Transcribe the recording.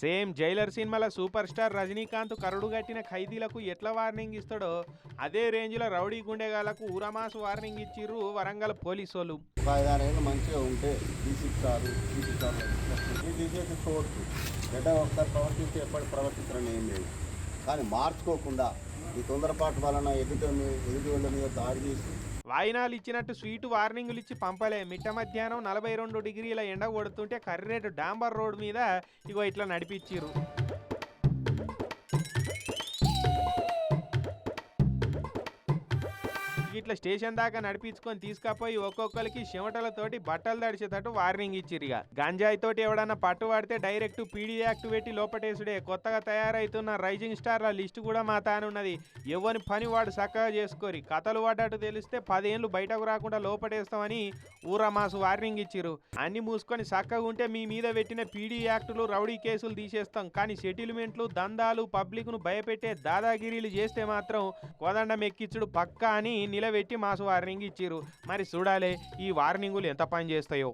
Same Jailer సినిమాల super star Rajinikanth కరుడుగట్టిన ఖైదీలకు ఎట్లా వార్నింగ్ ఇస్తాడో అదే రేంజ్లో రౌడీ గుండెగాళ్లకు ఊరమాసు వార్నింగ్ ఇచ్చిర్రు వరంగల్ పోలీసోళ్ళు. 5-6 ఏళ్ళు మంచిగా ఉంటే తీసిస్తారు తీసేసి చూడచ్చు. ఎట ఒకసారి ప్రవర్తిస్తే ఎప్పటి ప్రవర్తించడం ఏం లేదు. కానీ మార్చుకోకుండా ఈ తొందరపాటు వలన ఎదుటి వాళ్ళ మీద దాడి చేసి వాయినాలు ఇచ్చినట్టు స్వీట్ వార్నింగులు ఇచ్చి పంపలే. మిట్ట మధ్యాహ్నం 42 డిగ్రీల ఎండ కొడుతుంటే కర్రేటు డాంబర్ రోడ్ మీద ఇగో ఇట్లా నడిపించిర్రు. ఇట్లా స్టేషన్ దాకా నడిపించుకొని తీసుకపోయి ఒక్కొక్కరికి చెమటలతోటి బట్టలు తడిచేటట్టు వార్నింగ్ ఇచ్చిరిగా. గంజాయి తోటి ఎవడన్నా పట్టు పడితే డైరెక్ట్ పీడీ యాక్ట్ పెట్టి లోపటేసుడే. కొత్తగా తయారైతున్న రైజింగ్ స్టార్ల లిస్టు కూడా మా తానున్నది. ఎవరి పని వాడు చక్కగా చేసుకోరి. కథలు పడ్డట్టు తెలిస్తే 10 ఏళ్ళు బయటకు రాకుండా లోపటేస్తామని ఊరమాసు వార్నింగ్ ఇచ్చిరు. అన్ని మూసుకొని చక్కగా ఉంటే మీ మీద పెట్టిన పీడీ యాక్టులు రౌడీ కేసులు తీసేస్తాం. కానీ సెటిల్మెంట్లు దందాలు పబ్లిక్ను భయపెట్టే దాదాగిరీలు చేస్తే మాత్రం కోదండం ఎక్కించుడు పక్కా అని నిలబెట్టి మాసు వార్నింగ్ ఇచ్చిరు. మరి చూడాలి ఈ వార్నింగులు ఎంత పని చేస్తాయో.